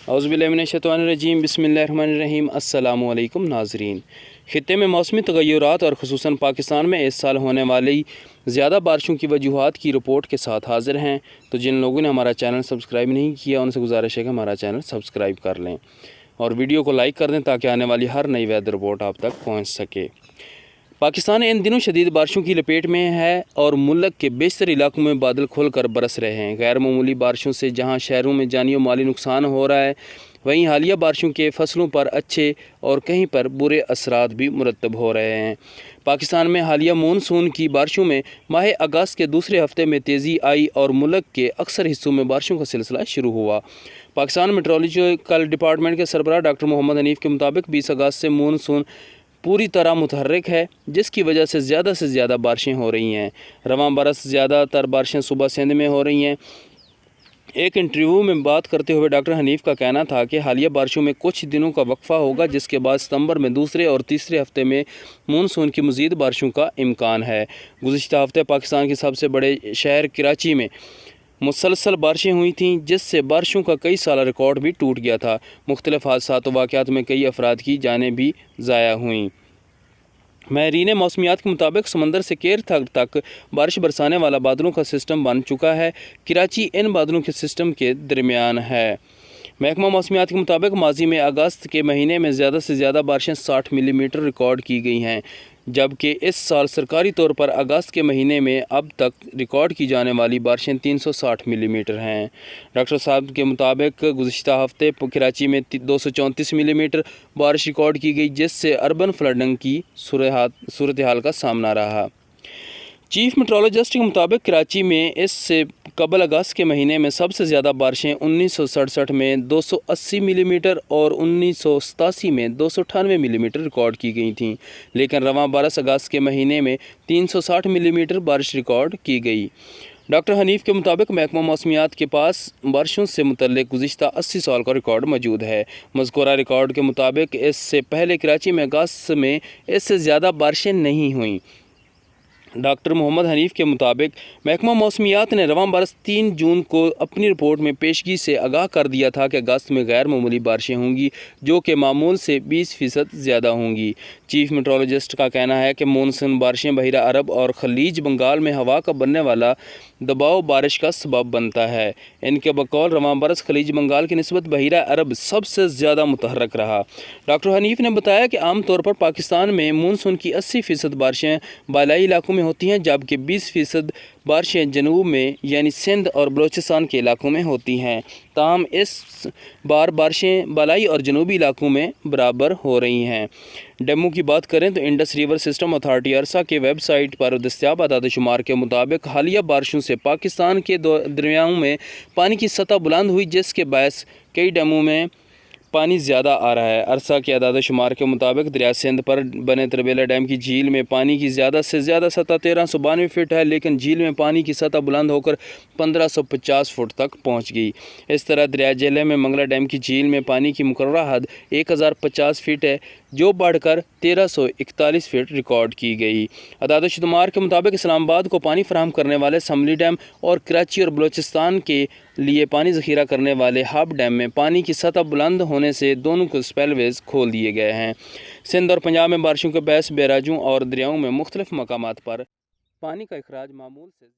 औज़ुबिल्लाहिमिनश्शैतानिर्रजीम बिस्मिल्लाहिर्रहमानिर्रहीम। अस्सलामु अलैकुम नाज़रीन। ख़ित्ते में मौसमी तग़य्युरात और ख़ुसूसन पाकिस्तान में इस साल होने वाली ज़्यादा बारिशों की वजूहात की रिपोर्ट के साथ हाज़िर हैं। तो जिन लोगों ने हमारा चैनल सब्सक्राइब नहीं किया उनसे गुजारिश है कि हमारा चैनल सब्सक्राइब कर लें और वीडियो को लाइक कर दें ताकि आने वाली हर नई वेदर रिपोर्ट आप तक पहुँच सके। पाकिस्तान इन दिनों शदीद बारिशों की लपेट में है और मुल्क के बेशतर इलाकों में बादल खुलकर बरस रहे हैं। गैर मामूली बारिशों से जहां शहरों में जानी और माली नुकसान हो रहा है, वहीं हालिया बारिशों के फसलों पर अच्छे और कहीं पर बुरे असरात भी मुरतब हो रहे हैं। पाकिस्तान में हालिया मानसून की बारिशों में माह अगस्त के दूसरे हफ्ते में तेज़ी आई और मुल्क के अक्सर हिस्सों में बारिशों का सिलसिला शुरू हुआ। पाकिस्तान मेट्रोलॉजिकल डिपार्टमेंट के सरबराह डॉक्टर मोहम्मद हनीफ के मुताबिक 20 अगस्त से मानसून पूरी तरह मुतहर्रिक है, जिसकी वजह से ज़्यादा बारिशें हो रही हैं। रवां बरस ज़्यादातर बारिशें सुबह सिंध में हो रही हैं। एक इंटरव्यू में बात करते हुए डॉक्टर हनीफ का कहना था कि हालिया बारिशों में कुछ दिनों का वक्फा होगा, जिसके बाद सितंबर में दूसरे और तीसरे हफ्ते में मानसून की मज़ीद बारिशों का इम्कान है। गुज़िश्ता हफ्ते पाकिस्तान के सबसे बड़े शहर कराची में मुसलसल बारिशें हुई थीं, जिससे बारिशों का कई साल रिकॉर्ड भी टूट गया था। मुख्तलिफ हादसात व वाक़यात में कई अफराद की जानें भी ज़ाया हुईं। माहिरीन मौसमियात के मुताबिक समंदर से केर तक बारिश बरसाने वाला बादलों का सिस्टम बन चुका है। कराची इन बादलों के सिस्टम के दरमियान है। महकमा मौसमियात के मुताबिक माजी में अगस्त के महीने में ज़्यादा से ज़्यादा बारिशें 60 मिलीमीटर रिकॉर्ड की गई हैं, जबकि इस साल सरकारी तौर पर अगस्त के महीने में अब तक रिकॉर्ड की जाने वाली बारिशें 360 मिलीमीटर हैं। डॉक्टर साहब के मुताबिक गुज़िश्ता हफ्ते कराची में 234 मिलीमीटर बारिश रिकॉर्ड की गई, जिससे अर्बन फ्लडिंग की सूरत हाल का सामना रहा। चीफ मेट्रोलॉजिस्ट के मुताबिक कराची में इससे कबल अगस्त के महीने में सबसे ज़्यादा बारिशें 1967 में 280 मिलीमीटर और 1987 में 298 मिलीमीटर रिकॉर्ड की गई थीं, लेकिन रवां बरस अगस्त के महीने में 360 मिलीमीटर बारिश रिकॉर्ड की गई। डॉक्टर हनीफ के मुताबिक महकमा मौसमियात के पास बारिशों से मुतल्लिक गुज़िश्ता 80 साल का रिकॉर्ड मौजूद है। मज़कूरा रिकॉर्ड के मुताबिक इससे पहले कराची में अगस्त में इससे ज़्यादा बारिशें नहीं हुईं। डॉक्टर मोहम्मद हनीफ के मुताबिक महकमा मौसमियात ने रवां बरस 3 जून को अपनी रिपोर्ट में पेशगी से आगाह कर दिया था कि अगस्त में गैर मामूली बारिशें होंगी, जो कि मामूल से 20% ज़्यादा होंगी। चीफ मेट्रोलॉजिस्ट का कहना है कि मानसून बारिशें बहिरा अरब और खलीज बंगाल में हवा का बनने वाला दबाव बारिश का सबब बनता है। इनके बकौल रवां बरस खलीज बंगाल की निस्बत बहिरा अरब सबसे ज़्यादा मुतहर्रिक रहा। डॉक्टर हनीफ ने बताया कि आम तौर पर पाकिस्तान में मानसून की 80% बारिशें बालाई इलाकों में होती हैं, जबकि 20% बारिशें जनूब में यानी सिंध और बलोचिस्तान के इलाकों में होती हैं। ताहम इस बार बारिशें बालाई और जनूबी इलाकों में बराबर हो रही हैं। डेमो की बात करें तो इंडस रिवर सिस्टम अथॉरिटी अरसा के वेबसाइट पर दस्तियाब अदाद शुमार के मुताबिक हालिया बारिशों से पाकिस्तान के दरियाओं में पानी की सतह बुलंद हुई, जिसके बायस कई डैमों में पानी ज़्यादा आ रहा है। अरसा के अदाद शुमार के मुताबिक दरिया सिंध पर बने तरबेला डैम की झील में पानी की ज़्यादा से ज़्यादा सतह 1392 फीट है, लेकिन झील में पानी की सतह बुलंद होकर 1550 फुट तक पहुंच गई। इस तरह दरिया जिले में मंगला डैम की झील में पानी की मुकर्ररा हद 1050 फीट है, जो बढ़कर 1341 फीट रिकॉर्ड की गई। अदाद शुमार के मुताबिक इस्लामाबाद को पानी फराहम करने वाले सम्भली डैम और कराची और बलोचिस्तान के लिए पानी ज़ख़ीरा करने वाले हब डैम में पानी की सतह बुलंद होने से दोनों को स्पेलवेज खोल दिए गए हैं। सिंध और पंजाब में बारिशों के बहस बैराजों और दरियाओं में मुख्तलिफ मकामात पर पानी का अखराज मामूल से